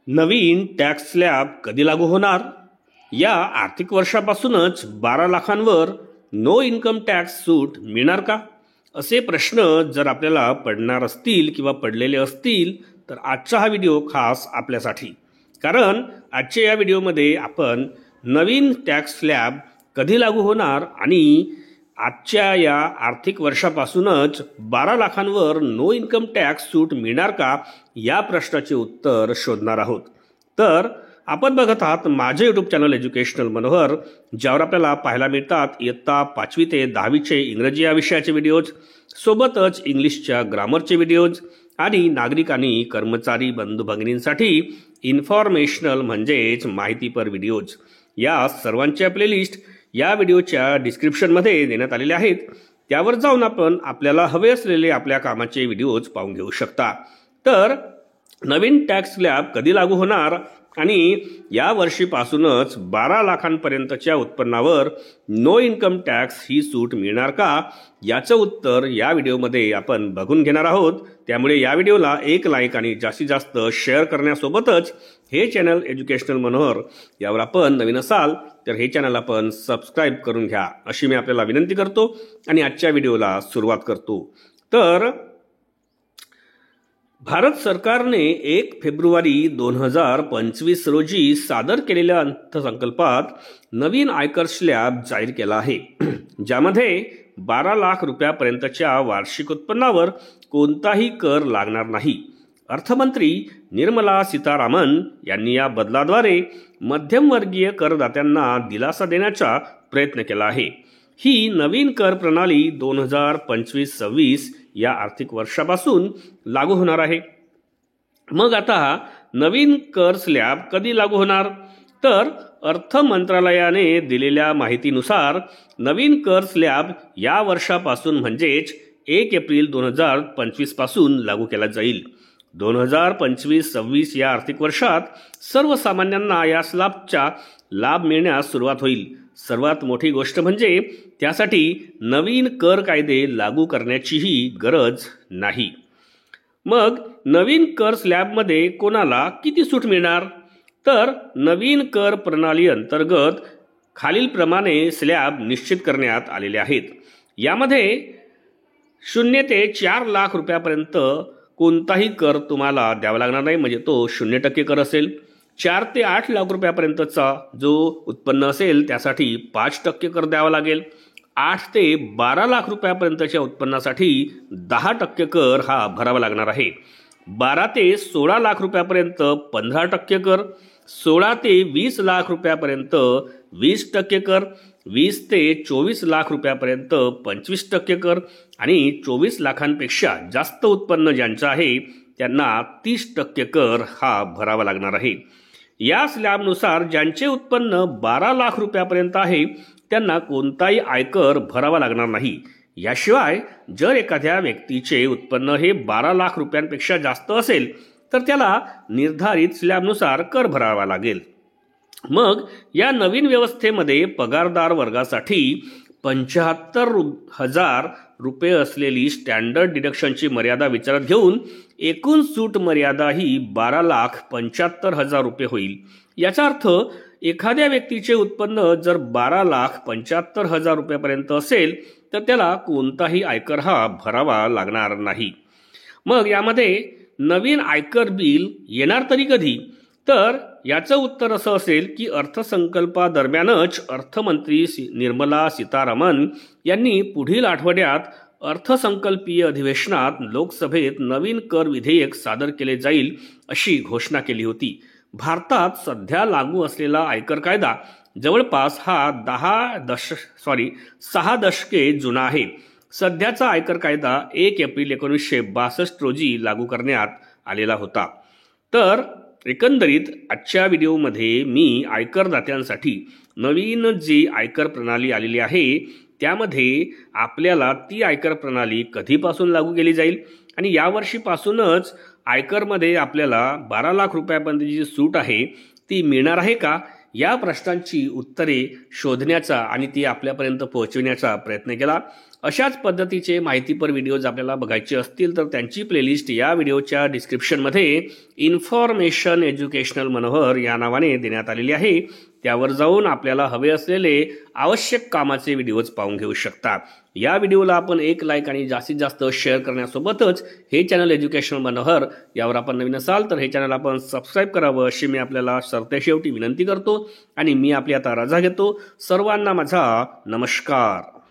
नवीन tax slab कधी लागू होणार? या आर्थिक वर्षापासूनच 12 लाखांवर नो इन्कम टॅक्स सूट मिळणार का? असे प्रश्न जर आपल्याला पडणार असतील किंवा पडलेले असतील तर आजचा हा व्हिडिओ खास आपल्यासाठी. कारण आजच्या या व्हिडिओमध्ये आपण नवीन टॅक्स स्लॅब कधी लागू होणार आणि आजच्या या आर्थिक वर्षापासूनच 12 लाखांवर नो इन्कम टॅक्स सूट मिळणार का या प्रश्नाचे उत्तर शोधणार आहोत. तर आपण बघत आहात माझे यूट्यूब चॅनल एज्युकेशनल मनोहर, ज्यावर आपल्याला पाहायला मिळतात इयत्ता 5वी ते 10वीचे इंग्रजी या विषयाचे व्हिडिओज, सोबतच इंग्लिशच्या ग्रामरचे व्हिडिओज आणि नागरिक आणि कर्मचारी बंधू भगिनींसाठी इन्फॉर्मेशनल म्हणजेच माहितीपर व्हिडिओज. या सर्वांच्या प्लेलिस्ट या व्हिडिओच्या डिस्क्रिप्शनमध्ये देण्यात आलेले आहेत. त्यावर जाऊन आपण आपल्याला हवे असलेले आपल्या कामाचे व्हिडिओज पाहून घेऊ शकता. तर नवीन टॅक्स स्लॅब कधी लागू होणार आणि या वर्षीपासूनच 12 लाखांपर्यंतच्या उत्पन्नावर नो इन्कम टॅक्स ही सूट मिळणार का, याचं उत्तर या व्हिडिओमध्ये आपण बघून घेणार आहोत. त्यामुळे या व्हिडिओला एक लाईक आणि जास्तीत जास्त शेअर करण्यासोबतच हे चॅनल एज्युकेशनल मनोहर यावर आपण नवीन असाल तर हे चॅनल आपण सबस्क्राईब करून घ्या अशी मी आपल्याला विनंती करतो आणि आजच्या व्हिडिओला सुरुवात करतो. तर भारत सरकारने 1 फेब्रुवारी 2025 रोजी सादर केलेल्या अर्थसंकल्पात नवीन आयकर स्लॅब जाहीर केला आहे, ज्यामध्ये 12 लाख रुपयापर्यंतच्या वार्षिक उत्पन्नावर कोणताही कर लागणार नाही. अर्थमंत्री निर्मला सीतारामन यांनी या बदलाद्वारे मध्यमवर्गीय करदात्यांना दिलासा देण्याचा प्रयत्न केला आहे. ही नवीन कर प्रणाली 2025-26 या आर्थिक वर्षापासून लागू होणार आहे. मग आता नवीन कर स्लॅब कधी लागू होणार? तर अर्थ मंत्रालयाने दिलेल्या माहितीनुसार नवीन कर स्लॅब या वर्षापासून म्हणजेच 1 एप्रिल 2025 पासून लागू केला जाईल. 2025-26 या आर्थिक वर्षात सर्वसामान्यांना या स्लॅबचा लाभ मिळण्यास सुरुवात होईल. सर्वात मोठी गोष्ट म्हणजे त्यासाठी नवीन कर कायदे लागू करण्याचीही गरज नाही. मग नवीन कर स्लॅबमध्ये कोणाला किती सूट मिळणार? तर नवीन कर प्रणाली अंतर्गत खालीलप्रमाणे स्लॅब निश्चित करण्यात आलेले आहेत. यामध्ये 0 ते 4 लाख रुपयापर्यंत कोणताही कर तुम्हाला द्यावा लागणार नाही, म्हणजे तो 0% कर असेल. 4 ते 8 लाख रुपयापर्यंतचा जो उत्पन्न असेल त्यासाठी 5% कर द्यावा लागेल. 8 ते 12 लाख रुपयापर्यंतच्या उत्पन्नासाठी 10% कर हा भरावा लागणार आहे. 12 ते 16 लाख रुपयापर्यंत 15% कर, 16 ते 20 लाख रुपयापर्यंत 20% कर, 20 ते 24 लाख रुपयापर्यंत 25% कर आणि 24 लाखांपेक्षा जास्त उत्पन्न ज्यांचं आहे त्यांना 30% कर हा भरावा लागणार आहे. या स्लॅबनुसार ज्यांचे उत्पन्न 12 लाख रुपयापर्यंत आहे त्यांना कोणताही आयकर भरावा लागणार नाही. याशिवाय जर एखाद्या व्यक्तीचे उत्पन्न हे 12 लाख रुपयांपेक्षा जास्त असेल तर त्याला निर्धारित स्लॅबनुसार कर भरावा लागेल. मग या नवीन व्यवस्थेमध्ये पगारदार वर्गासाठी 75,000 रुपये असलेली स्टँडर्ड डिडक्शनची मर्यादा विचारात घेऊन एकूण सूट मर्यादा ही 12,75,000 रुपये होईल. याचा अर्थ एखाद्या व्यक्तीचे उत्पन्न जर 12,75,000 रुपयापर्यंत असेल तर त्याला कोणताही आयकर हा भरावा लागणार नाही. मग यामध्ये नवीन आयकर बिल येणार तरी कधी? तर याचं उत्तर असं असेल की अर्थसंकल्पादरम्यानच अर्थमंत्री निर्मला सीतारामन यांनी पुढील आठवड्यात अर्थसंकल्पीय अधिवेशनात लोकसभेत नवीन कर विधेयक सादर केले जाईल अशी घोषणा केली होती. भारतात सध्या लागू असलेला आयकर कायदा जवळपास हा 6 दशके जुना आहे. सध्याचा आयकर कायदा 1 एप्रिल 1962 रोजी लागू करण्यात आलेला होता. तर एकंदरीत आजच्या व्हिडिओमध्ये मी आयकरदात्यांसाठी नवीन जी आयकर प्रणाली आलेली आहे त्यामध्ये आपल्याला ती आयकर प्रणाली कधीपासून लागू केली जाईल आणि यावर्षीपासूनच आयकरमध्ये आपल्याला 12 लाख रुपयापर्यंतची जी सूट आहे ती मिळणार आहे का, या प्रश्नांची उत्तरे शोधण्याचा आणि ती आपल्यापर्यंत पोहोचविण्याचा प्रयत्न केला. अशाच पद्धतीचे माहितीपर व्हिडिओज आपल्याला बघायचे असतील तर त्यांची प्लेलिस्ट या व्हिडिओच्या डिस्क्रिप्शनमध्ये इन्फॉर्मेशन एज्युकेशनल मनोहर या नावाने देण्यात आलेली आहे. त्यावर जाऊन आपल्याला हवे असलेले आवश्यक कामाचे व्हिडिओज पाहून घेऊ शकता. या व्हिडिओला आपण एक लाईक आणि जास्तीत जास्त शेअर करण्यासोबतच हे चॅनल एज्युकेशनल मनोहर यावर आपण नवीन असाल तर हे चॅनल आपण सबस्क्राईब करावं अशी मी आपल्याला सरतेशेवटी विनंती करतो आणि मी आपली आता रजा घेतो. सर्वांना माझा नमस्कार.